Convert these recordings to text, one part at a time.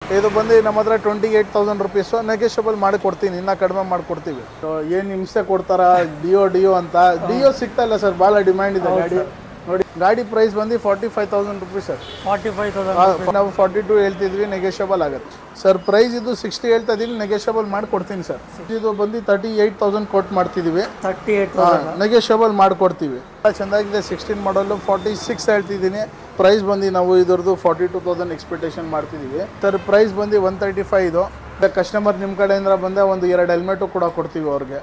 ಇದು ಬಂದು ನಮ್ಮ ಹತ್ರ 28,000 ರುಪೀಸು ನೆಗೆಷಿಯಬಲ್ ಮಾಡಿ ಕೊಡ್ತೀನಿ, ಇನ್ನೂ ಕಡಿಮೆ ಮಾಡಿಕೊಡ್ತೀವಿ. ಏನು ಹಿಂಸೆ ಕೊಡ್ತಾರ ಡಿಯೋ ಅಂತ. ಡಿಯೋ ಸಿಗ್ತಾ ಇಲ್ಲ ಸರ್, ಭಾಳ ಡಿಮ್ಯಾಂಡ್ ಇದೆ ಗಾಡಿ. ನೋಡಿ ಗಾಡಿ ಪ್ರೈಸ್ ಬಂದು 45,000 ರುಪೀಸ್ ಸರ್. 45,000 ನಾವು 42 ಹೇಳ್ತಿದ್ವಿ, ನೆಗೆಷಿಯಬಲ್ ಆಗುತ್ತೆ ಸರ್. ಪ್ರೈಸ್ ಇದು 60 ಹೇಳ್ತಾ ಇದೀನಿ, ನೆಗೆಷಿಯಬಲ್ ಮಾಡಿಕೊಡ್ತೀನಿ ಸರ್. ಇದು ಬಂದು 38,000 ಕೊಟ್ಟು ಮಾಡ್ತಿದ್ದೀವಿ, 38,000 ನೆಗೆಷಿಯಬಲ್ ಮಾಡಿಕೊಡ್ತೀವಿ. ಚೆನ್ನಾಗಿದೆ 16 ಮಾಡಲು 46 ಹೇಳ್ತಿದ್ದೀನಿ. ಪ್ರೈಸ್ ಬಂದು ನಾವು ಇದ್ರದ್ದು 42,000 ಎಕ್ಸ್ಪೆಕ್ಟೇಷನ್ ಮಾಡ್ತಿದ್ದೀವಿ ಸರ್. ಪ್ರೈಸ್ ಬಂದು 135 ಇದು. ಕಸ್ಟಮರ್ ನಿಮ್ಮ ಕಡೆಯಿಂದ ಬಂದ ಒಂದು 2 ಹೆಲ್ಮೆಟು ಕೂಡ ಕೊಡ್ತೀವಿ ಅವ್ರಿಗೆ.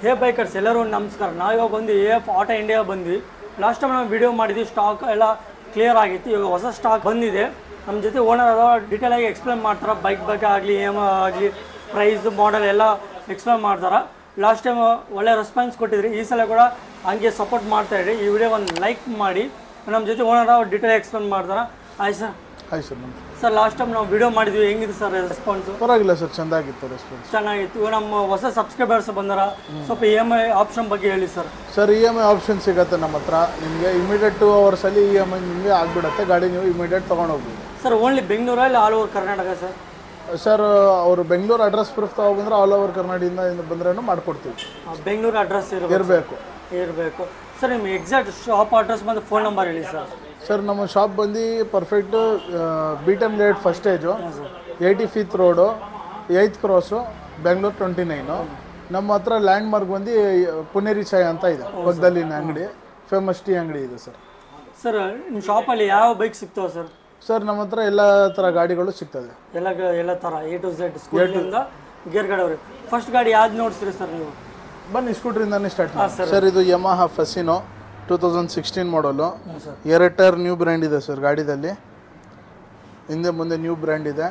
ಹೇ ಬೈಕರ್ಸ್ ಎಲ್ಲರೂ ನಮಸ್ಕಾರ. ನಾವಿವಾಗ ಬಂದು AF ಆಟೋ ಇಂಡಿಯಾ ಬಂದ್ವಿ. ಲಾಸ್ಟ್ ಟೈಮ್ ನಾವು ವಿಡಿಯೋ ಮಾಡಿದ್ವಿ, ಸ್ಟಾಕ್ ಎಲ್ಲ ಕ್ಲಿಯರ್ ಆಗಿತ್ತು. ಇವಾಗ ಹೊಸ ಸ್ಟಾಕ್ ಬಂದಿದೆ. ನಮ್ಮ ಜೊತೆ ಓನರ್ ಅದ ಡೀಟೇಲ್ ಆಗಿ ಎಕ್ಸ್ಪ್ಲೇನ್ ಮಾಡ್ತಾರೆ. ಬೈಕ್ ಬಗ್ಗೆ ಆಗಲಿ, ಆಗಲಿ, ಪ್ರೈಸ್, ಮಾಡೆಲ್ ಎಲ್ಲ ಎಕ್ಸ್ಪ್ಲೇನ್ ಮಾಡ್ತಾರೆ. ಲಾಸ್ಟ್ ಟೈಮ್ ಒಳ್ಳೆ ರೆಸ್ಪಾನ್ಸ್ ಕೊಟ್ಟಿದ್ರಿ, ಈ ಸಲ ಕೂಡ ಹಂಗೆ ಸಪೋರ್ಟ್ ಮಾಡ್ತಾಯಿದ್ರಿ. ಈ ವಿಡಿಯೋ ಒಂದು ಲೈಕ್ ಮಾಡಿ. ನಮ್ಮ ಜೊತೆ ಓನರ್ ಡೀಟೇಲ್ ಎಕ್ಸ್ಪ್ಲೇನ್ ಮಾಡ್ತಾರೆ. ಆಯ್ತು ಸರ್. ಆಯ್ತು ಸರ್. ಸರ್ ಲಾಸ್ಟ್ ಟೈಮ್ ನಾವು ವಿಡಿಯೋ ಮಾಡಿದ್ವಿ, ಹೆಂಗಿದೆ ಸರ್ ರೆಸ್ಪಾನ್ಸು? ಪರವಾಗಿಲ್ಲ ಸರ್, ಚೆಂದಾಗಿತ್ತು ರೆಸ್ಪಾನ್ಸ್. ಚೆನ್ನಾಗಿತ್ತು. ಇವಾಗ ನಮ್ಮ ಹೊಸ ಸಬ್ಸ್ಕ್ರೈಬರ್ಸ್ ಬಂದಾರ, ಸ್ವಲ್ಪ EMI ಆಪ್ಷನ್ ಬಗ್ಗೆ ಹೇಳಿ ಸರ್. ಸರ್ EMI ಆಪ್ಷನ್ ಸಿಗುತ್ತೆ ನಮ್ಮ ಹತ್ರ. ನಿಮಗೆ ಇಮಿಡಿಯೇಟ್ 2 ಅವರ್ಸಲ್ಲಿ EMI ನಿಮಗೆ ಆಗಿಬಿಡುತ್ತೆ. ಗಾಡಿ ನೀವು ಇಮಿಡಿಯೇಟ್ ತೊಗೊಂಡೋಗ್ಬೋದು ಸರ್. ಓನ್ಲಿ ಬೆಂಗಳೂರಲ್ಲಿ all over Karnataka sir? Sir ಅವರು ಬೆಂಗಳೂರು ಅಡ್ರೆಸ್ ಪ್ರೂಫ್ ತೊಗೊಬಂದ್ರೆ ಆಲ್ ಓವರ್ ಕರ್ನಾಟಕದಿಂದ ಬಂದ್ರೂ ಮಾಡಿಕೊಡ್ತೀವಿ. ಬೆಂಗಳೂರು ಅಡ್ರೆಸ್ ಇರಬೇಕು ಸರ್. ನಿಮ್ಮ ಎಕ್ಸಾಕ್ಟ್ ಶಾಪ್ ಅಡ್ರೆಸ್ ಬಂದು ಫೋನ್ ನಂಬರ್ ಹೇಳಿ ಸರ್. ಸರ್ ನಮ್ಮ ಶಾಪ್ ಬಂದು perfect BTM layout first stage, 85th road, 8th cross, Bengaluru 29. ನಮ್ಮ ಹತ್ರ ಲ್ಯಾಂಡ್ ಮಾರ್ಕ್ ಬಂದು ಪುನೇರಿ ಚಾಯ್ ಅಂತ ಇದೆ, ಪಕ್ಕದಲ್ಲಿನ ಅಂಗಡಿ, ಫೇಮಸ್ ಟೀ ಅಂಗಡಿ ಇದೆ ಸರ್. ಸರ್ ನಿಮ್ಮ ಶಾಪಲ್ಲಿ ಯಾವ ಬೈಕ್ ಸಿಗ್ತಾವೆ ಸರ್? ಸರ್ ನಮ್ಮ ಹತ್ರ ಎಲ್ಲ ಥರ ಗಾಡಿಗಳು ಸಿಗ್ತದೆ, ಎಲ್ಲ ಥರ A to Z, ಸ್ಕೂಟ್ರಿಂದ ಗೇರ್ ಗಾಡಿವರೆಗೆ. ಫಸ್ಟ್ ಗಾಡಿ ಯಾವ್ದು ನೋಡ್ತೀರಿ ಸರ್ ನೀವು? ಬನ್ನಿ ಸ್ಕೂಟ್ರಿಂದಾನೇ ಸ್ಟಾರ್ಟ್ ಮಾಡಿ ಸರ್. ಇದು Yamaha Fascino 2016 model, 2 tyre new brand ಇದೆ ಸರ್ ಗಾಡಿದಲ್ಲಿ. ಹಿಂದೆ ಮುಂದೆ ನ್ಯೂ ಬ್ರ್ಯಾಂಡ್ ಇದೆ,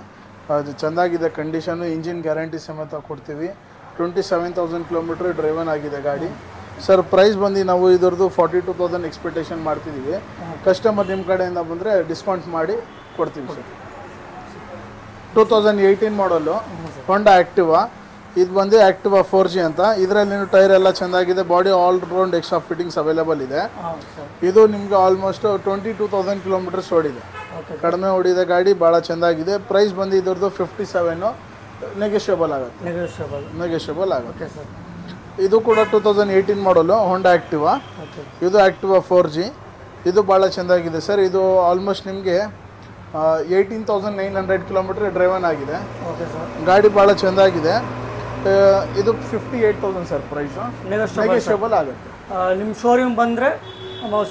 ಅದು ಚೆಂದಾಗಿದೆ ಕಂಡೀಷನು. ಇಂಜಿನ್ ಗ್ಯಾರಂಟಿ ಸಮೇತ ಕೊಡ್ತೀವಿ. 27,000 ಕಿಲೋಮೀಟ್ರ್ ಡ್ರೈವನ್ ಆಗಿದೆ ಗಾಡಿ ಸರ್. ಪ್ರೈಸ್ ಬಂದು ನಾವು ಇದ್ರದ್ದು 42,000 ಎಕ್ಸ್ಪೆಕ್ಟೇಷನ್ ಮಾಡ್ತಿದ್ದೀವಿ. ಕಸ್ಟಮರ್ ನಿಮ್ಮ ಕಡೆಯಿಂದ ಬಂದರೆ ಡಿಸ್ಕೌಂಟ್ ಮಾಡಿ ಕೊಡ್ತೀವಿ ಸರ್. 2018 ಮಾಡಲು ಹೊಂಡಾ ಆ್ಯಕ್ಟಿವಾ. ಇದು ಬಂದು ಆ್ಯಕ್ಟಿವಾ 4G ಅಂತ. ಇದರಲ್ಲಿ ಟೈರ್ ಎಲ್ಲ ಚೆಂದಾಗಿದೆ, body all round extra fittings available ಇದೆ. ಇದು ನಿಮಗೆ ಆಲ್ಮೋಸ್ಟ್ 22,000 ಕಿಲೋಮೀಟರ್ಸ್ ಓಡಿದೆ, ಕಡಿಮೆ ಓಡಿದೆ ಗಾಡಿ, ಭಾಳ ಚೆಂದಾಗಿದೆ. ಪ್ರೈಸ್ ಬಂದು ಇದ್ರದ್ದು 57, ನೆಗೆಷಿಯಬಲ್ ಆಗುತ್ತೆ ಸರ್. ಇದು ಕೂಡ 2018 ಮಾಡಲು ಹೊಂಡಾ ಆ್ಯಕ್ಟಿವಾ. ಇದು ಆ್ಯಕ್ಟಿವಾ 4G. ಇದು ಭಾಳ ಚೆಂದಾಗಿದೆ ಸರ್. ಇದು ಆಲ್ಮೋಸ್ಟ್ ನಿಮಗೆ 18,900 ಕಿಲೋಮೀಟರ್ ಡ್ರೈವನ್ ಆಗಿದೆ. ಗಾಡಿ ಭಾಳ ಚೆಂದಾಗಿದೆ. ಇದು 58,000 ಸರ್ ಪ್ರೈಸು, ನೆಗೆಷಿಯಬಲ್ ಆಗುತ್ತೆ. ನಿಮ್ಮ ಶೋರೂಮ್ ಬಂದರೆ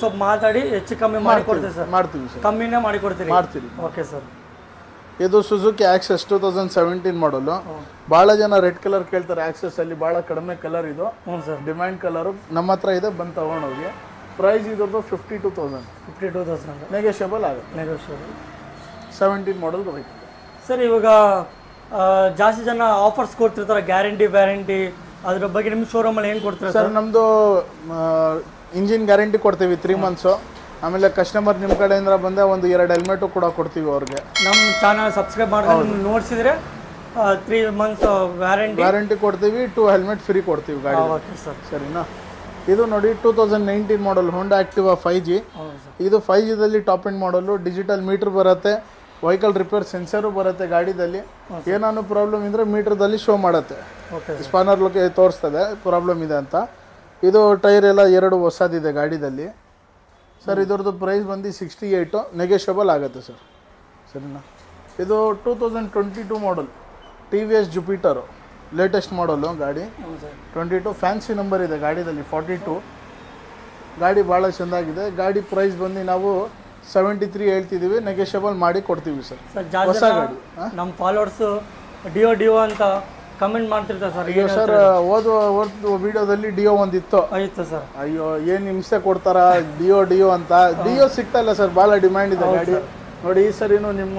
ಸ್ವಲ್ಪ ಮಾತಾಡಿ ಹೆಚ್ಚು ಕಮ್ಮಿ ಮಾಡಿಕೊಡ್ತೀವಿ ಸರ್. ಮಾಡ್ತೀವಿ ಸರ್, ಕಮ್ಮಿನೇ ಮಾಡಿಕೊಡ್ತೀವಿ. Okay sir. ಇದು ಸುಜುಕಿ ಆಕ್ಸೆಸ್ 2017 ಮಾಡಲು. ಭಾಳ ಜನ ರೆಡ್ ಕಲರ್ ಕೇಳ್ತಾರೆ. ಆಕ್ಸೆಸ್ಸಲ್ಲಿ ಭಾಳ ಕಡಿಮೆ ಕಲರ್ ಇದು, ಡಿಮ್ಯಾಂಡ್ ಕಲರು. ನಮ್ಮ ಹತ್ರ ಇದೆ, ಬಂದು ತೊಗೊಂಡೋಗಿ. ಪ್ರೈಸ್ ಇದ್ರದ್ದು 52,000 ನೆಗೆಷಿಯಬಲ್ ಆಗುತ್ತೆ. 17 ಮಾಡಲ್ ಬೇಕು ಸರ್. ಇವಾಗ ಜಾಸ್ತಿ ಜನ ಆಫರ್ಸ್ ಕೊಡ್ತಿರ್ತಾರೆ, ಗ್ಯಾರಂಟಿ ವ್ಯಾರಂಟಿ, ಅದ್ರ ಬಗ್ಗೆ ನಿಮ್ಮ ಶೋರೂಮಲ್ಲಿ ಏನು ಕೊಡ್ತಾರೆ ಸರ್? ನಮ್ಮದು ಇಂಜಿನ್ ಗ್ಯಾರಂಟಿ ಕೊಡ್ತೀವಿ 3 ಮಂತ್ಸು. ಆಮೇಲೆ ಕಸ್ಟಮರ್ ನಿಮ್ಮ ಕಡೆಯಿಂದ ಬಂದ ಒಂದು 2 ಹೆಲ್ಮೆಟು ಕೂಡ ಕೊಡ್ತೀವಿ ಅವ್ರಿಗೆ. ನಮ್ಮ ಚಾನಲ್ ಸಬ್ಸ್ಕ್ರೈಬ್ ಮಾಡ್ಕೊಂಡು ನೋಡಿಸಿದ್ರೆ 3 ಮಂತ್ಸ್ ವ್ಯಾರಂಟಿ ಕೊಡ್ತೀವಿ, 2 ಹೆಲ್ಮೆಟ್ ಫ್ರೀ ಕೊಡ್ತೀವಿ ಗಾಡಿ. Okay sir. ಸರಿನಾ? ಇದು ನೋಡಿ 2019 ಮಾಡಲ್ ಹೊಂಡಾ ಆ್ಯಕ್ಟಿವಾ 5G. ಇದು 5Gದಲ್ಲಿ ಟಾಪ್ ಎಂಡ್ ಮಾಡಲು. ಡಿಜಿಟಲ್ ಮೀಟರ್ ಬರುತ್ತೆ, ವೆಹಿಕಲ್ ರಿಪೇರ್ ಸೆನ್ಸರು ಬರುತ್ತೆ ಗಾಡಿದಲ್ಲಿ. ಏನಾದ್ರು ಪ್ರಾಬ್ಲಮ್ ಇದ್ದರೆ ಮೀಟ್ರದಲ್ಲಿ ಶೋ ಮಾಡುತ್ತೆ, ಸ್ಪಾನರ್ ಲೋಕೆ ತೋರಿಸ್ತದೆ ಪ್ರಾಬ್ಲಮ್ ಇದೆ ಅಂತ. ಇದು ಟೈರ್ ಎಲ್ಲ 2 ಹೊಸದಿದೆ ಗಾಡಿದಲ್ಲಿ ಸರ್. ಇದ್ರದ್ದು ಪ್ರೈಸ್ ಬಂದು 68, ನೆಗೆಷಿಯಬಲ್ ಆಗುತ್ತೆ ಸರ್. ಸರಿನಾ? ಇದು 2022 ಮಾಡಲ್ TVS ಜುಪಿಟರು, ಲೇಟೆಸ್ಟ್ ಮಾಡಲು ಗಾಡಿ. 22 ಫ್ಯಾನ್ಸಿ ನಂಬರ್ ಇದೆ ಗಾಡಿದಲ್ಲಿ, 42. ಗಾಡಿ ಭಾಳ ಚೆಂದಾಗಿದೆ. ಗಾಡಿ ಪ್ರೈಸ್ ಬಂದು ನಾವು 73 ಹೇಳ್ತಿದ್ದೀವಿ, ನೆಗೆಷಿಯಬಲ್ ಮಾಡಿ ಕೊಡ್ತೀವಿ ಸರ್. ಹೊಸ ಗಾಡಿ. ನಮ್ಮ ಫಾಲೋವರ್ಸು ಡಿಯೋ ಅಂತ ಕಮೆಂಟ್ ಮಾಡ್ತಿರ್ತಾರೆ ಸರ್. ಅಯ್ಯೋ ಸರ್, ಓದುವ ವಿಡಿಯೋದಲ್ಲಿ ಡಿಯೋ ಒಂದಿತ್ತು. ಆಯ್ತು ಸರ್. ಅಯ್ಯೋ ಏನು ಹಿಂಸೆ ಕೊಡ್ತಾರ ಡಿಯೋ ಅಂತ. ಡಿಯೋ ಸಿಗ್ತಾ ಇಲ್ಲ ಸರ್, ಭಾಳ ಡಿಮ್ಯಾಂಡ್ ಇದೆ ಗಾಡಿ. ನೋಡಿ ಈ ಸರಿನೂ ನಿಮ್ಮ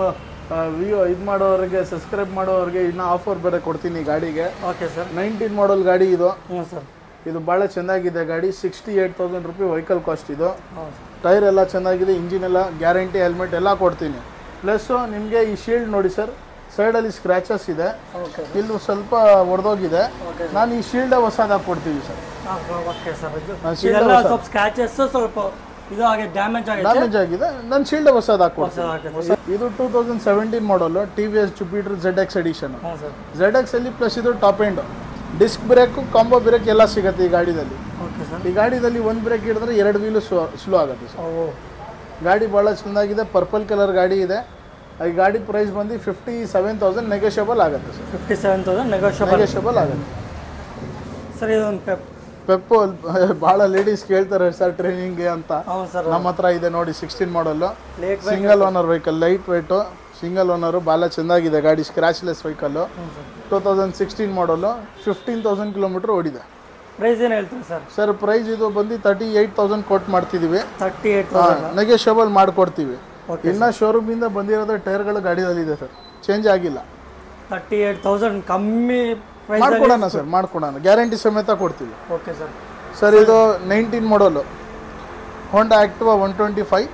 ಇದು ಮಾಡೋರಿಗೆ ಸಬ್ಸ್ಕ್ರೈಬ್ ಮಾಡೋರಿಗೆ ಇನ್ನೂ ಆಫರ್ ಬೇರೆ ಕೊಡ್ತೀನಿ ಈ ಗಾಡಿಗೆ. Okay sir. 19 ಮಾಡಲ್ ಗಾಡಿ ಇದು. ಹ್ಞೂ ಸರ್. ಇದು ಭಾಳ ಚೆನ್ನಾಗಿದೆ ಗಾಡಿ. 68,000 ರೂಪಾಯಿ ವೆಹಿಕಲ್ ಕಾಸ್ಟ್ ಇದು. ಹೌದು. ಟೈರ್ ಎಲ್ಲ ಚೆನ್ನಾಗಿದೆ, ಇಂಜಿನ್ ಎಲ್ಲ ಗ್ಯಾರಂಟಿ, ಹೆಲ್ಮೆಟ್ ಎಲ್ಲ ಕೊಡ್ತೀನಿ. ಪ್ಲಸ್ಸು ನಿಮಗೆ ಈ ಶೀಲ್ಡ್ ನೋಡಿ ಸರ್, ಸೈಡಲ್ಲಿ ಸ್ಕ್ರ್ಯಾಚಸ್ ಇದೆ, ಓಕೆ. ಇಲ್ಲಿ ಸ್ವಲ್ಪ ಒಡೆದೋಗಿದೆ. ನಾನು ಈ ಶೀಲ್ಡ್ ಹೊಸದಾಗಿ ಕೊಡ್ತೀವಿ ಸರ್. Okay sir. ಇದೆಲ್ಲ ಸ್ವಲ್ಪ ಸ್ಕ್ರಾಚಸ್ ಸ್ವಲ್ಪ ಇದು ಆಗಿ ಡ್ಯಾಮೇಜ್ ಆಗಿದೆ. ನಾನು ಶೀಲ್ಡ್ ಹೊಸದಾಗಿ ಕೊಡ್ತೀನಿ. ಇದು 2017 ಮಾಡಲು TVS Jupiter ZX edition. ZX ಅಲ್ಲಿ ಪ್ಲಸ್ ಇದು top end, disc brake, combo brake ಎಲ್ಲ ಸಿಗುತ್ತೆ ಈ ಗಾಡಿದಲ್ಲಿ. ಈ ಗಾಡಿದಲ್ಲಿ ಒಂದು ಬ್ರೇಕ್ ಹಿಡಿದ್ರೆ 2 ವೀಲು ಸ್ಲೋ ಆಗುತ್ತೆ ಸರ್. ಗಾಡಿ ಭಾಳ ಚೆನ್ನಾಗಿದೆ, ಪರ್ಪಲ್ ಕಲರ್ ಗಾಡಿ ಇದೆ. ಈ ಗಾಡಿ ಪ್ರೈಸ್ ಬಂದು 57,000 ನೆಗೋಷಿಯಬಲ್ ಆಗುತ್ತೆ ಸರ್. 57,000 ನೆಗೋಷಿಯಬಲ್ ಆಗುತ್ತೆ ಸರ್. ಇದೊಂದು ಪೆಪ್ಪು ಭಾಳ ಲೇಡೀಸ್ ಕೇಳ್ತಾರೆ ಸರ್ ಟ್ರೈನಿಂಗ್ಗೆ ಅಂತ. ನಮ್ಮ ಹತ್ರ ಇದೆ ನೋಡಿ 16 model, single owner vehicle, light weight, single owner, ಭಾಳ ಚೆನ್ನಾಗಿದೆ ಗಾಡಿ, ಸ್ಕ್ರಾಚ್ಲೆಸ್ ವೆಹಿಕಲ್ಲು. 2016 ಮಾಡಲು, 15,000 ಕಿಲೋಮೀಟರ್ ಓಡಿದೆ. ಪ್ರೈಸ್ ಏನು ಹೇಳ್ತೀವಿ ಸರ್? ಸರ್ ಪ್ರೈಸ್ ಇದು ಬಂದು 38,000 ಕೊಟ್ಟು ಮಾಡ್ತಿದ್ದೀವಿ. 38,000 ನೆಗೋಷಿಯಬಲ್ ಮಾಡಿಕೊಡ್ತೀವಿ. ಇನ್ನು ಶೋರೂಮಿಂದ ಬಂದಿರೋದು ಟೈರ್ಗಳು ಗಾಡಿಯಲ್ಲಿದೆ ಸರ್, ಚೇಂಜ್ ಆಗಿಲ್ಲ. 38,000 ಕಮ್ಮಿ ಮಾಡ್ಕೊಡೋಣ ಸರ್, ಮಾಡ್ಕೊಡೋಣ, ಗ್ಯಾರಂಟಿ ಸಮೇತ ಕೊಡ್ತೀವಿ. Okay sir. ಸರ್ ಇದು 19 model Honda Activa 125,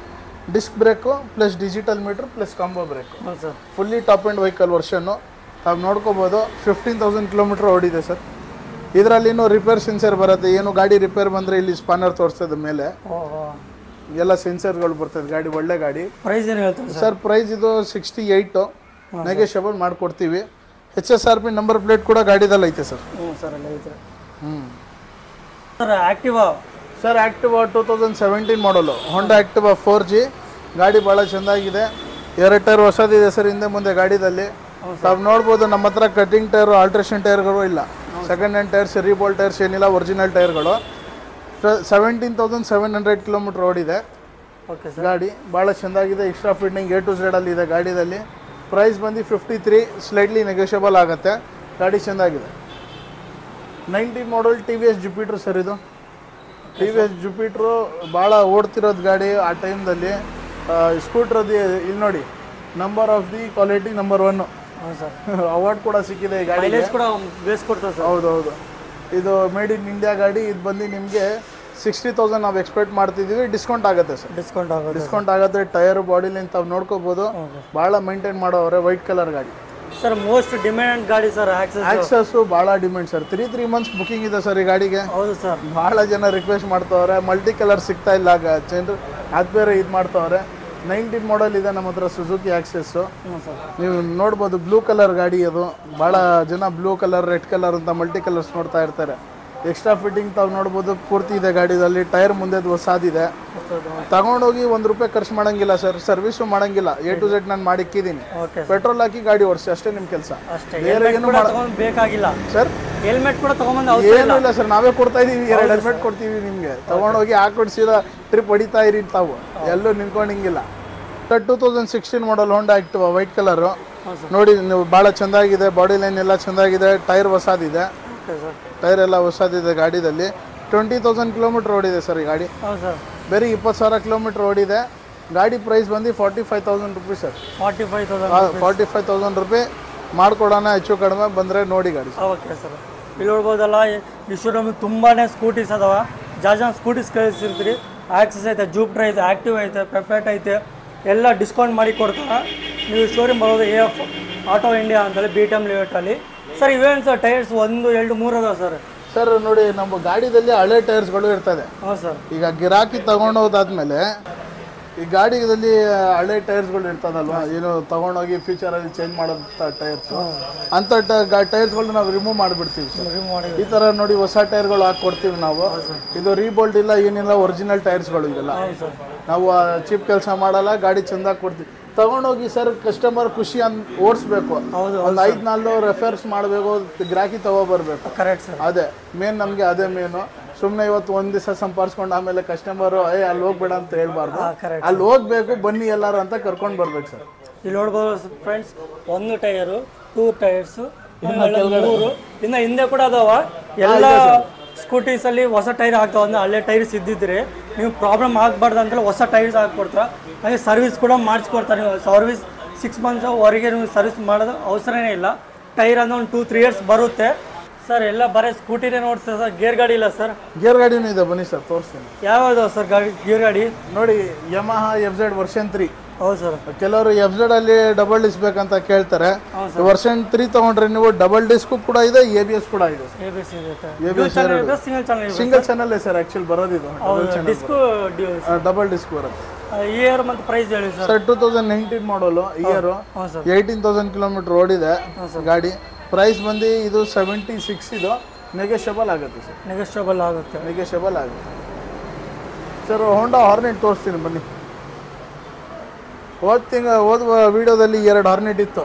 disc brake plus digital meter plus combo brake. Sir fully top end vehicle ವರ್ಷನ್ನು ತಾವು ನೋಡ್ಕೋಬೋದು. 15,000 ಕಿಲೋಮೀಟ್ರ್ ಓಡಿದೆ ಸರ್. ಇದರಲ್ಲಿ ಇನ್ನೂ ರಿಪೇರ್ ಸೆನ್ಸರ್ ಬರುತ್ತೆ. ಏನು ಗಾಡಿ ರಿಪೇರ್ ಬಂದರೆ ಇಲ್ಲಿ ಸ್ಪಾನರ್ ತೋರಿಸ್ತದೆ ಮೇಲೆ, ಎಲ್ಲ ಸೆನ್ಸರ್ಗಳು ಬರ್ತದೆ. ಗಾಡಿ ಒಳ್ಳೆ ಗಾಡಿ. ಪ್ರೈಸ್ ಏನು ಹೇಳ್ತೀವಿ ಸರ್? ಪ್ರೈಸ್ ಇದು 68, ನೆಗೋಷಿಯಬಲ್ ಮಾಡಿಕೊಡ್ತೀವಿ. HSRP ನಂಬರ್ ಪ್ಲೇಟ್ ಕೂಡ ಗಾಡಿದಲ್ಲಿ ಐತೆ ಸರ್. ಸರ್ ಎಲ್ಲ ಐತೆ. ಸರ್ ಆಕ್ಟಿವಾ ಸರ್ ಆಕ್ಟಿವಾ 2017 ಮಾಡಲು ಹೋಂಡಾ ಆಕ್ಟಿವಾ 4G ಗಾಡಿ ಭಾಳ ಚೆನ್ನಾಗಿದೆ. 2 ಟೈರ್ ಹೊಸದಿದೆ ಸರ್ ಹಿಂದೆ ಮುಂದೆ ಗಾಡಿದಲ್ಲಿ. ತಾವು ನೋಡ್ಬೋದು ನಮ್ಮ ಹತ್ರ ಕಟಿಂಗ್ ಟೈರು, ಆಲ್ಟ್ರೇಷನ್ ಟೈರ್ಗಳು ಇಲ್ಲ, ಸೆಕೆಂಡ್ ಹ್ಯಾಂಡ್ ಟೈರ್ಸ್, ರೀಬೋಲ್ ಟೈರ್ಸ್ ಏನಿಲ್ಲ, ಒರಿಜಿನಲ್ ಟೈರ್ಗಳು. 17,700 ಕಿಲೋಮೀಟ್ರ್ ಓಡಿದೆ ಗಾಡಿ. ಭಾಳ ಚೆನ್ನಾಗಿದೆ. Extra fitting A to Z ಅಲ್ಲಿ ಇದೆ ಗಾಡಿದಲ್ಲಿ. ಪ್ರೈಸ್ ಬಂದು 53, ಸ್ಲೈಟ್ಲಿ ನೆಗೋಷಿಯಬಲ್ ಆಗುತ್ತೆ. ಗಾಡಿ ಚೆನ್ನಾಗಿದೆ. 19 ಮಾಡಲ್ TVS Jupiter ಸರ್ ಇದು. TVS Jupiter ಭಾಳ ಓಡ್ತಿರೋದು ಗಾಡಿ ಆ ಟೈಮ್ದಲ್ಲಿ. ಸ್ಕೂಟ್ರದ್ದು ಇಲ್ಲಿ ನೋಡಿ, number of the quality number 1 award ಕೂಡ ಸಿಕ್ಕಿದೆ ಈ ಗಾಡಿ. ಹೌದೌದು. ಇದು ಮೇಡ್ ಇನ್ ಇಂಡಿಯಾ ಗಾಡಿ. ಇದು ಬಂದು ನಿಮಗೆ 60,000 ನಾವು ಎಕ್ಸ್ಪೆಕ್ಟ್ ಮಾಡ್ತಿದ್ದೀವಿ. ಡಿಸ್ಕೌಂಟ್ ಆಗುತ್ತೆ ಸರ್, ಡಿಸ್ಕೌಂಟ್ ಆಗುತ್ತೆ. ಟೈರ್, ಬಾಡಿ ಲೈನ್ ತಾವು ನೋಡ್ಕೋಬೋದು. ಭಾಳ ಮೇಂಟೈನ್ ಮಾಡೋವ್ರೆ. ವೈಟ್ ಕಲರ್ ಗಾಡಿ ಸರ್. ಮೋಸ್ಟ್ ಡಿಮ್ಯಾಂಡ್ ಗಾಡಿ ಸರ್. ಆಕ್ಸಸ್ ಭಾಳ ಡಿಮ್ಯಾಂಡ್ ಸರ್. 3 ಮಂತ್ಸ್ ಬುಕಿಂಗ್ ಇದೆ ಸರ್ ಈ ಗಾಡಿಗೆ. ಹೌದು ಸರ್. ಭಾಳ ಜನ ರಿಕ್ವೆಸ್ಟ್ ಮಾಡ್ತಾವ್ರೆ. ಮಲ್ಟಿ ಕಲರ್ ಸಿಗ್ತಾ ಇಲ್ಲ ಜನರು, ಅದು ಬೇರೆ ಇದು ಮಾಡ್ತಾವ್ರೆ. 19 ಮಾಡಲ್ ಇದೆ ನಮ್ಮ ಹತ್ರ ಸುಜುಕಿ ಆಕ್ಸೆಸ್ಸು. ನೀವು ನೋಡ್ಬೋದು, ಬ್ಲೂ ಕಲರ್ ಗಾಡಿ ಅದು. ಭಾಳ ಜನ ಬ್ಲೂ ಕಲರ್, ರೆಡ್ ಕಲರ್ ಅಂತ ಮಲ್ಟಿ ಕಲರ್ಸ್ ನೋಡ್ತಾ ಇರ್ತಾರೆ. ಎಕ್ಸ್ಟ್ರಾ ಫಿಟ್ಟಿಂಗ್ ತಾವು ನೋಡ್ಬೋದು, ಪೂರ್ತಿ ಇದೆ ಗಾಡಿದಲ್ಲಿ. ಟೈರ್ ಮುಂದೆದು ಹೊಸದಿದೆ. ತಗೊಂಡೋಗಿ ₹1 ಖರ್ಚು ಮಾಡೋಂಗಿಲ್ಲ ಸರ್, ಸರ್ವಿಸು ಮಾಡೋಂಗಿಲ್ಲ. A to Z ನಾನು ಮಾಡಿಕ್ಕಿದ್ದೀನಿ. ಪೆಟ್ರೋಲ್ ಹಾಕಿ ಗಾಡಿ ಓಡಿಸಿ ಅಷ್ಟೇ ನಿಮ್ಮ ಕೆಲಸ. ಬೇರೆ ಏನು ಬೇಕಾಗಿಲ್ಲ ಸರ್. ಹೆಲ್ಮೆಟ್ ಕೂಡ ಏನೂ ಇಲ್ಲ ಸರ್, ನಾವೇ ಕೊಡ್ತಾ ಇದೀವಿ. 2 ಹೆಲ್ಮೆಟ್ ಕೊಡ್ತೀವಿ ನಿಮಗೆ. ತಗೊಂಡೋಗಿ ಹಾಕೊಡ್ಸಿದ ಟ್ರಿಪ್ ಹೊಡಿತಾ ಇರಿ ತಾವು, ಎಲ್ಲೂ ನಿಂತ್ಕೊಂಡಿಂಗಿಲ್ಲ. 2016 ಮಾಡಲ್ ಹೋಂಡಾ ಆಕ್ಟಿವಾ ವೈಟ್ ಕಲರು ನೋಡಿ ನೀವು. ಭಾಳ ಚೆಂದಾಗಿದೆ. ಬಾಡಿ ಲೈನ್ ಎಲ್ಲ ಚೆಂದಾಗಿದೆ. ಟೈರ್ ಹೊಸದಿದೆ. ಟೈರ್ ಎಲ್ಲ ಹೊಸದಿದೆ ಗಾಡಿದಲ್ಲಿ. 20,000 ಕಿಲೋಮೀಟ್ರ್ ಓಡಿದೆ ಸರ್ ಈ ಗಾಡಿ. ಬೇರೆ 20,000 ಕಿಲೋಮೀಟ್ರ್ ಓಡಿದೆ. ಗಾಡಿ ಪ್ರೈಸ್ ಬಂದು 45,000 ರೂಪಾಯಿ ಸರ್. 45,000 ರೂಪಾಯಿ ಮಾಡಿಕೊಡೋಣ. ಹೆಚ್ಚು ಕಡಿಮೆ ಬಂದರೆ ನೋಡಿ ಗಾಡಿ. Okay sir. ಇಲ್ಲಿ ನೋಡ್ಬೋದಲ್ಲ, ಈ ಶೋರೂಮಿಗೆ ತುಂಬಾ ಸ್ಕೂಟೀಸ್ ಅದಾವ. ಜಾಜಾನ್ ಸ್ಕೂಟೀಸ್ ಕಳಿಸಿರ್ತೀರಿ. ಆಕ್ಸಸ್ ಐತೆ, ಜೂಪಿಟರ್ ಐತೆ, ಆಕ್ಟಿವ್ ಐತೆ, ಪೆಪೆಟ್ ಐತೆ, ಎಲ್ಲ ಡಿಸ್ಕೌಂಟ್ ಮಾಡಿ ಕೊಡ್ತಾರೆ. ನೀವು ಶೋರೂಮ್ ಬರೋದು AF ಆಟೋ ಇಂಡಿಯಾ ಅಂತೇಳಿ BTM ಲೇಔಟಲ್ಲಿ. ಸರ್ ಇವೇನು ಸರ್ ಟೈರ್ಸ್ 1, 2, 3 ಅದಾವೆ ಸರ್? ಸರ್ ನೋಡಿ, ನಮ್ಮ ಗಾಡಿದಲ್ಲಿ ಹಳೆ ಟೈರ್ಸ್ಗಳು ಇರ್ತದೆ. ಹೌದು ಸರ್. ಈಗ ಗಿರಾಕಿ ತಗೊಂಡೋದಾದ್ಮೇಲೆ ಈ ಗಾಡಿದಲ್ಲಿ ಹಳೆ ಟೈರ್ಸ್ಗಳು ಇರ್ತದಲ್ವಾ, ಏನು ತಗೊಂಡೋಗಿ ಫ್ಯೂಚರಲ್ಲಿ ಚೇಂಜ್ ಮಾಡೋಂಥ ಟೈರ್ಸ್, ಅಂಥ ಟೈರ್ಸ್ಗಳು ನಾವು ರಿಮೂವ್ ಮಾಡಿಬಿಡ್ತೀವಿ ಸರ್. ಈ ಥರ ನೋಡಿ ಹೊಸ ಟೈರ್ಗಳು ಹಾಕ್ಕೊಡ್ತೀವಿ ನಾವು. ಇದು ರೀಬೋಲ್ಟ್ ಇಲ್ಲ, ಏನಿಲ್ಲ, ಒರಿಜಿನಲ್ ಟೈರ್ಸ್ಗಳು ಇದೆಲ್ಲ. ನಾವು ಚೀಪ್ ಕೆಲಸ ಮಾಡಲ್ಲ, ಗಾಡಿ ಚೆಂದಾಗಿ ಕೊಡ್ತೀವಿ. ತಗೊಂಡೋಗಿ ಸರ್ ಕಸ್ಟಮರ್ ಖುಷಿ ಓಡಿಸ್ಬೇಕು. ಒಂದು 5-4 ರೆಫರ್ಸ್ ಮಾಡಬೇಕು, ಗಿರಾಕಿ ತಗೋಬರ್ಬೇಕು. Correct sir. ಅದೇ ಮೇನ್, ನಮಗೆ ಅದೇ ಮೇನು. ಸುಮ್ಮನೆ ಇವತ್ತು ಒಂದು ದಿವಸ ಸಂಪಾದಿಸ್ಕೊಂಡು ಆಮೇಲೆ ಕಸ್ಟಮರು ಅಲ್ಲಿ ಹೋಗ್ಬೇಡ ಅಂತ ಹೇಳ್ಬಾರ್ದು. ಅಲ್ಲಿ ಹೋಗ್ಬೇಕು, ಬನ್ನಿ ಎಲ್ಲರೂ ಅಂತ ಕರ್ಕೊಂಡು ಬರ್ಬೇಕು ಸರ್. ಇಲ್ಲಿ ನೋಡ್ಬೋದು ಫ್ರೆಂಡ್ಸ್, 1 ಟೈರು, 2 ಟೈರ್ಸು, 3 ಇನ್ನು ಹಿಂದೆ ಕೂಡ ಅದಾವ. ಎಲ್ಲ ಸ್ಕೂಟೀಸಲ್ಲಿ ಹೊಸ ಟೈರ್ ಹಾಕ್ತಾವ. ಅಂದ್ರೆ ಹಳೆ ಟೈರ್ಸ್ ಇದ್ದಿದ್ರೆ ನೀವು ಪ್ರಾಬ್ಲಮ್ ಆಗಬಾರ್ದು ಅಂತೇಳಿ ಹೊಸ ಟೈರ್ಸ್ ಹಾಕ್ಕೊಡ್ತಾರೆ. ಹಾಗೆ ಸರ್ವಿಸ್ ಕೂಡ ಮಾಡಿಸ್ಕೊಡ್ತಾರೆ. ನೀವು 6 ಮಂತ್ಸ್ ಹೊರಗೆ ನೀವು ಸರ್ವಿಸ್ ಮಾಡೋದು ಅವಸರನೇ ಇಲ್ಲ. ಟೈರ್ ಅಂದ್ರೆ ಒಂದು 2-3 ಇಯರ್ಸ್ ಬರುತ್ತೆ ಸರ್. ಎಲ್ಲ ಬರೀ ಸ್ಕೂಟಿನೇ ನೋಡ್ತೀರಾ ಸರ್, ಗೇರ್ ಗಾಡಿ ಇಲ್ಲ ಸರ್? ಗೇರ್ ಗಾಡಿನೂ ಇದೆ, ಬನ್ನಿ ಸರ್ ತೋರಿಸ್ತೀನಿ. ಯಾವ್ದು ಸರ್ ಗಾಡಿ ಗೇರ್ ಗಾಡಿ? ನೋಡಿ ಯಮಹಾ FZ ವರ್ಷನ್ 3. ಹೌದು ಸರ್. ಕೆಲವರು FZ ಅಲ್ಲಿ ಡಬಲ್ ಡಿಸ್ಕ್ ಬೇಕಂತ ಕೇಳ್ತಾರೆ. ವರ್ಷನ್ 3 ತಗೊಂಡ್ರೆ ನೀವು ಡಬಲ್ ಡಿಸ್ಕ್ ಕೂಡ ಇದೆ, ABS ಕೂಡ ಇದೆ. ಸಿಂಗಲ್ ಚಾನಲ್ ಸರ್ ಆಕ್ಚುಲಿ ಬರೋದಿದು, ಡಬಲ್ ಡಿಸ್ಕ್ ಬರುತ್ತೆ. ಇಯರ್ ಮತ್ತು ಪ್ರೈಸ್ ಹೇಳಿ ಸರ್. 2019 ಮಾಡಲು, ಇಯರ್ 18,000 ಕಿಲೋಮೀಟರ್ ಓಡಿದೆ ಗಾಡಿ. ಪ್ರೈಸ್ ಬಂದು ಇದು 76. ಇದು ನೆಗೋಷಿಯಬಲ್ ಆಗುತ್ತೆ ಸರ್. ನೆಗೋಷಿಯಬಲ್ ಆಗುತ್ತೆ ಸರ್. ಹೋಂಡಾ ಹಾರ್ನೆಟ್ ತೋರಿಸ್ತೀನಿ ಬನ್ನಿ. ಹೋದ ವಿಡಿಯೋದಲ್ಲಿ 2 ಹಾರ್ನೆಟ್ ಇತ್ತು.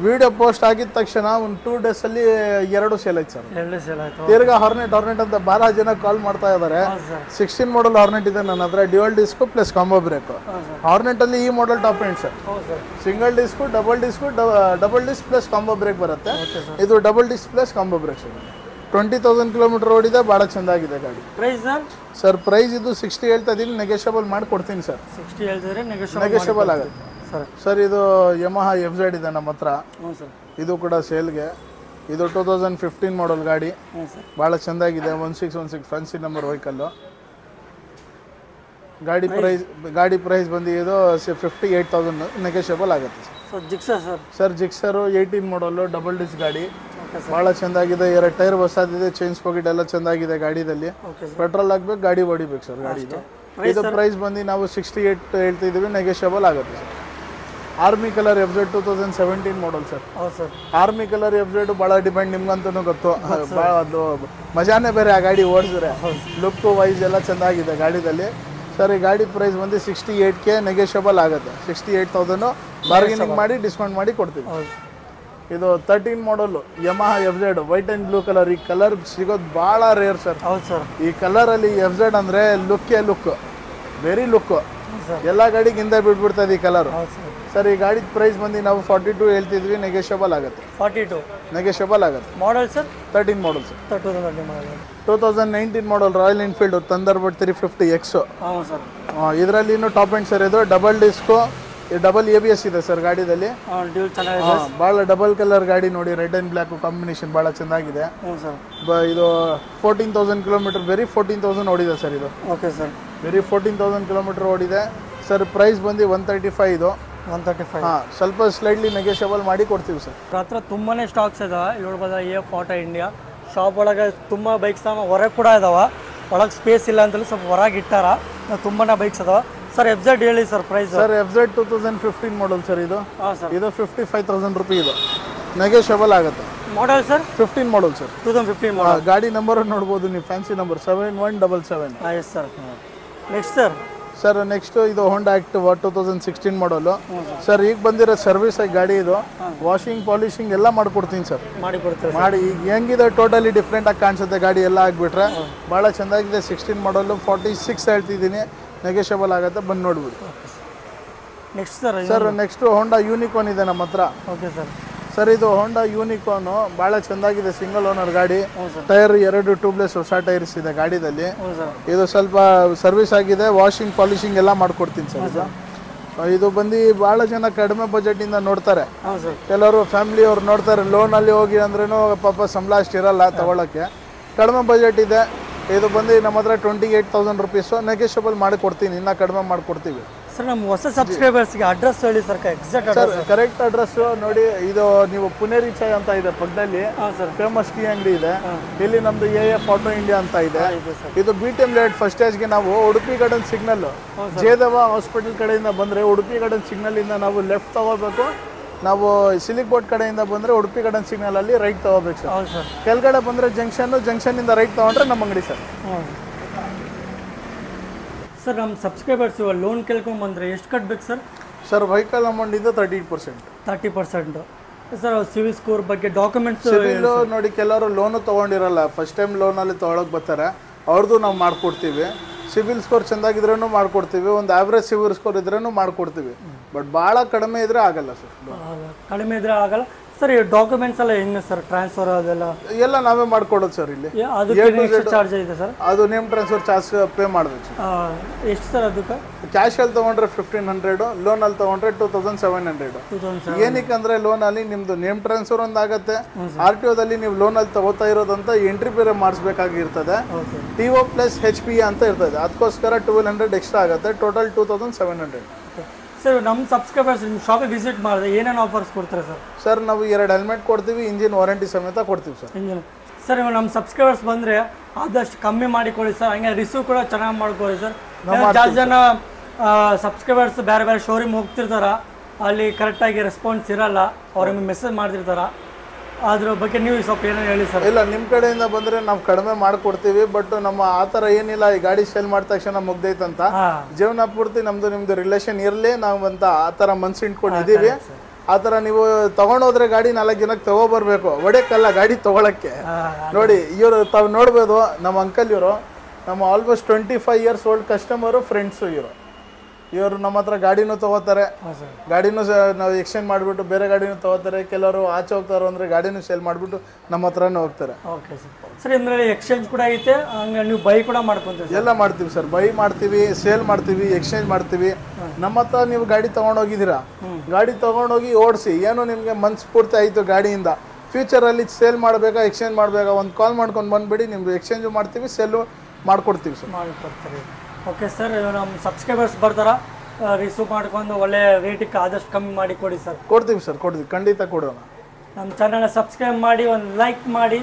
ವಿಡಿಯೋ ಪೋಸ್ಟ್ ಆಗಿದ ತಕ್ಷಣ ಒಂದು 2 days ಅಲ್ಲಿ 2 ಸೇಲ್ ಆಯ್ತು ಸರ್. ತಿರ್ಗಾ ಹಾರ್ನೆಟ್ ಅಂತ ಬಹಳ ಜನ ಕಾಲ್ ಮಾಡ್ತಾ ಇದ್ದಾರೆ. 16 ಮಾಡಲ್ ಹಾರ್ನೆಟ್ ಇದೆ ನನ್ನ ಹತ್ರ, dual disc plus combo brake. Hornet ಅಲ್ಲಿ ಈ model top end sir. Single disc, double disc plus combo brake ಬರುತ್ತೆ. ಇದು double disc plus combo brake sir. 20,000 kilometre ಓಡಿದೆ, ಭಾಳ ಚೆಂದಾಗಿದೆ ಗಾಡಿ. ಪ್ರೈಸ್ ಸರ್ ಪ್ರೈಸ್ ಇದು 60 ಹೇಳ್ತಾ ಇದೀನಿ, ನೆಗೋಷಿಯಬಲ್ ಮಾಡಿ ಕೊಡ್ತೀನಿ ಸರ್. 60 ಹೇಳ್ತಿದ್ರೆ ನೆಗೋಷಿಯಬಲ್ ಆಗುತ್ತೆ ಸರ್. ಇದು ಯಮಹಾ FZ ಇದೆ ನಮ್ಮ ಹತ್ರ. ಇದು ಕೂಡ ಸೇಲ್ಗೆ. ಇದು 2015 ಮಾಡಲ್ ಗಾಡಿ, ಭಾಳ ಚೆಂದಾಗಿದೆ. 1616 ಫ್ಯಾನ್ಸಿ ನಂಬರ್ ವೆಹಿಕಲ್ಲು. ಗಾಡಿ ಪ್ರೈಸ್ ಬಂದು ಇದು 58,000 ನೆಗೋಷಿಯಬಲ್ ಆಗುತ್ತೆ ಸರ್. ಜಿಕ್ಸರು 18 ಮಾಡಲು, ಡಬಲ್ ಡಿಸ್ಕ್ ಗಾಡಿ, ಭಾಳ ಚೆಂದಾಗಿದೆ. 2 ಟೈರ್ ಹೊಸದಿದೆ, ಚೇಂಜ್ ಪಾಕೆಟ್ ಎಲ್ಲ ಚೆಂದಾಗಿದೆ ಗಾಡಿದಲ್ಲಿ. ಪೆಟ್ರೋಲ್ ಹಾಕ್ಬೇಕು, ಗಾಡಿ ಹೊಡಿಬೇಕು ಸರ್ ಗಾಡಿದು. ಇದು ಪ್ರೈಸ್ ಬಂದು ನಾವು 68 ಹೇಳ್ತಿದ್ದೀವಿ, ನೆಗೋಷಿಯಬಲ್ ಆಗುತ್ತೆ sir. Army colour FZ 2017 model sir. Army colour FZ ಭಾಳ ಡಿಮ್ಯಾಂಡ್, ನಿಮ್ಗಂತೂ ಗೊತ್ತು. ಭಾಳ ಅದು ಮಜಾನೇ ಬೇರೆ ಆ ಗಾಡಿ ಓಡಿಸಿದ್ರೆ. ಲುಕ್ ವೈಸ್ ಎಲ್ಲ ಚೆಂದಾಗಿದೆ ಗಾಡಿದಲ್ಲಿ ಸರ್. ಈ ಗಾಡಿ ಪ್ರೈಸ್ ಬಂದು 68K, ನೆಗೋಷಿಯಬಲ್ ಆಗುತ್ತೆ. 68,000 ಬಾರ್ಗೇನಿಂಗ್ ಮಾಡಿ ಡಿಸ್ಕೌಂಟ್ ಮಾಡಿ ಕೊಡ್ತೀವಿ. ಇದು 13 ಮಾಡಲು Yamaha FZ white and blue colour. ಈ ಕಲರ್ ಸಿಗೋದು ಭಾಳ ರೇರ್ ಸರ್. ಈ ಕಲರಲ್ಲಿ FZ ಅಂದರೆ ಲುಕ್, ವೆರಿ ಲುಕ್. ಎಲ್ಲ ಗಾಡಿಗೆ ಹಿಂದೆ ಬಿಟ್ಬಿಡ್ತದೆ ಈ ಕಲರ್ ಸರ್. ಈ ಗಾಡಿ ಪ್ರೈಸ್ ಬಂದು ನಾವು 42 ಹೇಳ್ತಿದ್ವಿ, ನೆಗೋಷಿಯಬಲ್ ಆಗುತ್ತೆ. 42 ನೆಗೋಷಿಯಬಲ್ ಆಗುತ್ತೆ. Model sir 13 model sir. 2019 ಮಾಡಲ್ ರಾಯಲ್ ಎನ್ಫೀಲ್ಡ್ ಥಂಡರ್ಬರ್ಡ್ 350X. ಇದರಲ್ಲಿ ಇನ್ನೂ ಟಾಪ್ ಎಂಡ್ ಸರ್. ಇದು ಡಬಲ್ ಡಿಸ್ಕು, ಡಬಲ್ ABS ಇದೆ ಸರ್ ಗಾಡಿದಲ್ಲಿ. ಭಾಳ ಡಬಲ್ ಕಲರ್ ಗಾಡಿ ನೋಡಿ, ರೆಡ್ ಆ್ಯಂಡ್ ಬ್ಲ್ಯಾಕ್ ಕಾಂಬಿನೇಷನ್ ಭಾಳ ಚೆನ್ನಾಗಿದೆ. ಇದು 14,000 ಕಿಲೋಮೀಟರ್, ವೆರಿ 14,000 ಓಡಿದೆ ಸರ್. ಇದು ವೆರಿ 14,000 ಕಿಲೋಮೀಟರ್ ಓಡಿದೆ ಸರ್. ಪ್ರೈಸ್ ಬಂದು 135. ಇದು 135. ಸ್ವಲ್ಪ ಸ್ಲೈಡ್ಲಿ ನೆಗೋಷಿಯಬಲ್ ಮಾಡಿ ಕೊಡ್ತೀವಿ ಸರ್. ಹತ್ರ ತುಂಬಾನೇ ಸ್ಟಾಕ್ಸ್ ಇದಾವೆ. ನೋಡ್ಬೋದ AF ಆಟೋ ಇಂಡಿಯಾ ಶಾಪ್ ಒಳಗೆ ತುಂಬ ಬೈಕ್ಸ್ ಹೊರಗೆ ಕೂಡ ಇದಾವೆ. ಒಳಗೆ ಸ್ಪೇಸ್ ಇಲ್ಲ ಅಂತಲೂ ಸ್ವಲ್ಪ ಹೊರಗೆ ಇಟ್ಟಾರ. ತುಂಬಾನೇ ಬೈಕ್ಸ್ ಅದಾವೆ ಸರ್. FZ ಹೇಳಿ sir price. Sir FZ 2015 model sir. ಇದು 55,000 ರೂಪಾಯಿ. ಇದು ನೆಗೋಷಿಯಬಲ್ ಆಗುತ್ತೆ. Model sir 15 model sir. 2015 model. ಗಾಡಿ ನಂಬರ್ ನೋಡ್ಬೋದು ನೀವು, fancy number 7177. Yes sir. Next sir next ಇದು ಹೋಂಡಾ ಆಕ್ಟಿವಾ 2016 ಮಾಡಲು ಸರ್. ಈಗ ಬಂದಿರೋ ಸರ್ವಿಸ್ ಆಗಿ ಗಾಡಿ ಇದು. ವಾಷಿಂಗ್ ಪಾಲಿಶಿಂಗ್ ಎಲ್ಲ ಮಾಡ್ಕೊಡ್ತೀನಿ ಸರ್. ಮಾಡಿ ಈಗ ಹೆಂಗಿದೆ ಟೋಟಲಿ ಡಿಫ್ರೆಂಟ್ ಆಗಿ ಕಾಣಿಸುತ್ತೆ ಗಾಡಿ ಎಲ್ಲ ಆಗಿಬಿಟ್ರೆ. ಭಾಳ ಚೆಂದಾಗಿದೆ. 16 ಮಾಡಲು 46 ಹೇಳ್ತಿದ್ದೀನಿ, ನೆಗೋಷಿಯಬಲ್ ಆಗುತ್ತೆ, ಬಂದು ನೋಡ್ಬಿಡಿ. ನೆಕ್ಸ್ಟ್ ಸರ್ ನೆಕ್ಸ್ಟ್ ಹೋಂಡಾ ಯೂನಿಕಾರ್ನ್ ಇದೆ ನಮ್ಮ ಹತ್ರ. Okay sir. ಸರ್ ಇದು ಹೋಂಡಾ ಯೂನಿಕಾರ್ನು ಭಾಳ ಚೆಂದಾಗಿದೆ. ಸಿಂಗಲ್ ಓನರ್ ಗಾಡಿ. ಟೈರ್ 2 ಟ್ಯೂಬ್ಲೆಸ್ ಹೊಸ ಟೈರ್ಸ್ ಇದೆ ಗಾಡಿದಲ್ಲಿ. ಇದು ಸ್ವಲ್ಪ ಸರ್ವಿಸ್ ಆಗಿದೆ, ವಾಷಿಂಗ್ ಪಾಲಿಶಿಂಗ್ ಎಲ್ಲ ಮಾಡ್ಕೊಡ್ತೀನಿ ಸರ್. ಇದು ಬಂದು ಭಾಳ ಜನ ಕಡಿಮೆ ಬಜೆಟಿಂದ ನೋಡ್ತಾರೆ. ಕೆಲವರು ಫ್ಯಾಮಿಲಿ ಅವ್ರು ನೋಡ್ತಾರೆ. ಲೋನಲ್ಲಿ ಹೋಗಿ ಅಂದ್ರೂ ಪಾಪ ಸಂಬಳ ಅಷ್ಟಿರಲ್ಲ ತಗೊಳ್ಳೋಕ್ಕೆ. ಕಡಿಮೆ ಬಜೆಟ್ ಇದೆ. ಇದು ಬಂದು ನಮ್ಮ ಹತ್ರ 28,000 ರೂಪೀಸು, ನೆಗೋಷಿಯಬಲ್ ಮಾಡಿ ಕೊಡ್ತೀನಿ, ಇನ್ನೂ ಕಡಿಮೆ ಮಾಡಿಕೊಡ್ತೀವಿ ಸರ್. ನಮ್ಮ ಹೊಸ ಸಬ್ಸ್ಕ್ರೈಬರ್ಸ್ಗೆ ಅಡ್ರೆಸ್ ಹೇಳಿ sir. Exact sir correct address ನೋಡಿ. ಇದು ನೀವು ಪುನೇರಿ ಚಾಯ್ ಅಂತ ಇದೆ ಪಕ್ಕದಲ್ಲಿ, ಫೇಮಸ್ ಟೀ ಅಂಗಡಿ ಇದೆ. ಇಲ್ಲಿ ನಮ್ಮದು AF ಆಟೋ ಇಂಡಿಯಾ ಅಂತ ಇದೆ. ಇದು BTM ಲೇಟ್ ಫಸ್ಟ್ ಸ್ಟೇಜ್ಗೆ ನಾವು Udupi garden signal, Jayadeva hospital ಕಡೆಯಿಂದ ಬಂದರೆ ಉಡುಪಿ ಗಾರ್ಡನ್ ಸಿಗ್ನಲಿಂದ ನಾವು ಲೆಫ್ಟ್ ತಗೋಬೇಕು. ನಾವು ಸಿಲಿಕ್ ಬೋರ್ಡ್ ಕಡೆಯಿಂದ ಬಂದರೆ ಉಡುಪಿ ಗಾರ್ಡನ್ ಸಿಗ್ನಲಲ್ಲಿ ರೈಟ್ ತೊಗೋಬೇಕು ಸರ್. ಕೆಳಗಡೆ ಬಂದರೆ ಜಂಕ್ಷನಿಂದ ರೈಟ್ ತೊಗೊಂಡ್ರೆ ನಮ್ಮ ಅಂಗಡಿ ಸರ್. ಸರ್ ನಮ್ಮ ಸಬ್ಸ್ಕ್ರೈಬರ್ಸ್ ಲೋನ್ ಕೇಳ್ಕೊಂಡು ಬಂದರೆ ಎಷ್ಟು ಕಟ್ಟಬೇಕು ಸರ್? ಸರ್ ವೆಹಿಕಲ್ ಅಮೌಂಟಿಂದ 30%. ಸರ್ ಸಿವಿಲ್ ಸ್ಕೋರ್ ಬಗ್ಗೆ ಡಾಕ್ಯುಮೆಂಟ್ಸ್ ನೋಡಿ. ಕೆಲವರು ಲೋನು ತೊಗೊಂಡಿರಲ್ಲ, ಫಸ್ಟ್ ಟೈಮ್ ಲೋನಲ್ಲಿ ತೊಗೊಳಕ್ಕೆ ಬರ್ತಾರೆ, ಅವ್ರದ್ದು ನಾವು ಮಾಡಿಕೊಡ್ತೀವಿ. ಸಿವಿಲ್ ಸ್ಕೋರ್ ಚೆಂದಾಗಿದ್ರೂ ಮಾಡಿಕೊಡ್ತೀವಿ. ಒಂದು ಆವ್ರೇಜ್ ಸಿವಿಲ್ ಸ್ಕೋರ್ ಇದ್ರೂ ಮಾಡಿಕೊಡ್ತೀವಿ. ಬಟ್ ಭಾಳ ಕಡಿಮೆ ಇದ್ರೆ ಆಗಲ್ಲ ಸರ್. ಕಡಿಮೆ ಇದ್ರೆ ಆಗಲ್ಲ. ಸರ್ ಈ ಡಾಕ್ಯುಮೆಂಟ್ಸ್ ಎಲ್ಲ ಹೆಂಗೆ ಸರ್ ಟ್ರಾನ್ಸ್ಫರ್ ಅದೆಲ್ಲ ಎಲ್ಲ ನಾವೇ ಮಾಡ್ಕೊಡೋದು ಸರ್ ಇಲ್ಲಿ. ಅದಕ್ಕೆ ಎಷ್ಟು ಚಾರ್ಜ್ ಇದೆ ಸರ್? ಅದು ನೇಮ್ ಟ್ರಾನ್ಸ್ಫರ್ ಚಾರ್ಜ್ ಪೇ ಮಾಡಬೇಕು. ಎಷ್ಟು ಸರ್ ಅದಕ್ಕೆ? ಕ್ಯಾಶಲ್ಲಿ ತೊಗೊಂಡ್ರೆ 1500, ಲೋನಲ್ಲಿ ತೊಗೊಂಡ್ರೆ 2700. ಏನಕ್ಕೆ ಅಂದರೆ ಲೋನಲ್ಲಿ ನಿಮ್ಮದು ನೇಮ್ ಟ್ರಾನ್ಸ್ಫರ್ ಒಂದು ಆಗುತ್ತೆ, RTOದಲ್ಲಿ ನೀವು ಲೋನಲ್ಲಿ ತಗೋತಾ ಇರೋದಂತ ಎಂಟ್ರಿ ಬೇರೆ ಮಾಡಿಸ್ಬೇಕಾಗಿರ್ತದೆ. TO ಪ್ಲಸ್ HPA ಅಂತ ಇರ್ತದೆ, ಅದಕ್ಕೋಸ್ಕರ 1200 ಎಕ್ಸ್ಟ್ರಾ ಆಗುತ್ತೆ. ಟೋಟಲ್ 2700. ಸರ್ ನಮ್ಮ ಸಬ್ಸ್ಕ್ರೈಬರ್ಸ್ ನಿಮ್ಮ ಶಾಪಿಗೆ ವಿಸಿಟ್ ಮಾಡಿದ್ರೆ ಏನೇನು ಆಫರ್ಸ್ ಕೊಡ್ತಾರೆ ಸರ್? ಸರ್ ನಾವು 2 ಹೆಲ್ಮೆಟ್ ಕೊಡ್ತೀವಿ, ಇಂಜಿನ್ ವಾರಂಟಿ ಸಮೇತ ಕೊಡ್ತೀವಿ ಸರ್. ಇಂಜಿನ್ ಸರ್ ಇವಾಗ ನಮ್ಮ ಸಬ್ಸ್ಕ್ರೈಬರ್ಸ್ ಬಂದರೆ ಆದಷ್ಟು ಕಮ್ಮಿ ಮಾಡಿಕೊಡಿ ಸರ್. ಹಂಗೆ ರಿಸೀವ್ ಕೂಡ ಚೆನ್ನಾಗಿ ಮಾಡ್ಕೊಳ್ಳಿ ಸರ್. ಜಾಸ್ತಿ ಜನ ಸಬ್ಸ್ಕ್ರೈಬರ್ಸ್ ಬೇರೆ ಬೇರೆ ಶೋರೂಮ್ ಹೋಗ್ತಿರ್ತಾರ, ಅಲ್ಲಿ ಕರೆಕ್ಟಾಗಿ ರೆಸ್ಪಾನ್ಸ್ ಇರಲ್ಲ, ಅವ್ರಿಗೆ ಮೆಸೇಜ್ ಮಾಡ್ತಿರ್ತಾರ. ಅದ್ರ ಬಗ್ಗೆ ನೀವು ಸ್ವಲ್ಪ ಏನೋ ಹೇಳಿ ಸರ್. ಇಲ್ಲ, ನಿಮ್ಮ ಕಡೆಯಿಂದ ಬಂದರೆ ನಾವು ಕಡಿಮೆ ಮಾಡಿಕೊಡ್ತೀವಿ, ಬಟ್ ನಮ್ಮ ಆ ಥರ ಏನಿಲ್ಲ. ಈ ಗಾಡಿ ಸೇಲ್ ಮಾಡಿದ ತಕ್ಷಣ ಮುಗ್ದೈತಂತ ಜೀವನ ಪೂರ್ತಿ ನಮ್ಮದು ನಿಮ್ಮದು ರಿಲೇಷನ್ ಇರಲಿ ನಾವು ಅಂತ ಆ ಥರ ಮನ್ಸು ಇಟ್ಕೊಂಡಿದ್ದೀವಿ. ಆ ಥರ ನೀವು ತೊಗೊಂಡೋದ್ರೆ ಗಾಡಿ 4 ಜನಕ್ಕೆ ತೊಗೊಬರ್ಬೇಕು, ಒಡೆಯಕ್ಕಲ್ಲ ಗಾಡಿ ತೊಗೊಳಕ್ಕೆ. ನೋಡಿ ಇವರು ತಾವು ನೋಡ್ಬೋದು, ನಮ್ಮ ಅಂಕಲ್ ಇವರು ನಮ್ಮ almost 25 years old customer, friends ಇವರು ನಮ್ಮ ಹತ್ರ ಗಾಡಿನೂ ತೊಗೋತಾರೆ. ಗಾಡಿನೂ ನಾವು ಎಕ್ಸ್ಚೇಂಜ್ ಮಾಡಿಬಿಟ್ಟು ಬೇರೆ ಗಾಡಿನೂ ತೊಗೋತಾರೆ. ಕೆಲವರು ಆಚೆ ಹೋಗ್ತಾರೆ ಅಂದರೆ ಗಾಡಿನೂ ಸೇಲ್ ಮಾಡಿಬಿಟ್ಟು ನಮ್ಮ ಹತ್ರನೇ ಹೋಗ್ತಾರೆ. Okay sir. ಸರ್ ಇದರಲ್ಲಿ ಎಕ್ಸ್ಚೇಂಜ್ ಕೂಡ ಐತೆ, ಹಂಗೆ ನೀವು ಬೈ ಕೂಡ ಮಾಡ್ಕೊತೀವಿ? ಎಲ್ಲ ಮಾಡ್ತೀವಿ ಸರ್, ಬೈ ಮಾಡ್ತೀವಿ, ಸೇಲ್ ಮಾಡ್ತೀವಿ, ಎಕ್ಸ್ಚೇಂಜ್ ಮಾಡ್ತೀವಿ. ನಮ್ಮ ಹತ್ರ ನೀವು ಗಾಡಿ ತೊಗೊಂಡೋಗಿದ್ದೀರಾ, ಗಾಡಿ ತೊಗೊಂಡೋಗಿ ಓಡಿಸಿ, ಏನು ನಿಮಗೆ ಮನಸ್ಫೂರ್ತಿ ಆಯಿತು ಗಾಡಿಯಿಂದ, ಫ್ಯೂಚರಲ್ಲಿ ಸೇಲ್ ಮಾಡಬೇಕಾ ಎಕ್ಸ್ಚೇಂಜ್ ಮಾಡಬೇಕಾ ಒಂದು ಕಾಲ್ ಮಾಡ್ಕೊಂಡು ಬಂದುಬಿಡಿ, ನಿಮ್ಮದು ಎಕ್ಸ್ಚೇಂಜು ಮಾಡ್ತೀವಿ, ಸೇಲು ಮಾಡಿಕೊಡ್ತೀವಿ ಸರ್. ಮಾಡಿಕೊಡ್ತೀವಿ. Okay sir. ನಮ್ಮ ಸಬ್ಸ್ಕ್ರೈಬರ್ಸ್ ಬರ್ತಾರ, ರಿಸೀವ್ ಮಾಡ್ಕೊಂಡು ಒಳ್ಳೆ ರೇಟಿಗೆ ಆದಷ್ಟು ಕಮ್ಮಿ ಮಾಡಿ ಕೊಡಿ ಸರ್. ಕೊಡ್ತೀವಿ ಸರ್, ಕೊಡ್ತೀವಿ, ಖಂಡಿತ ಕೊಡೋಣ. ನಮ್ಮ ಚಾನಲ್ನ ಸಬ್ಸ್ಕ್ರೈಬ್ ಮಾಡಿ, ಒಂದು ಲೈಕ್ ಮಾಡಿ.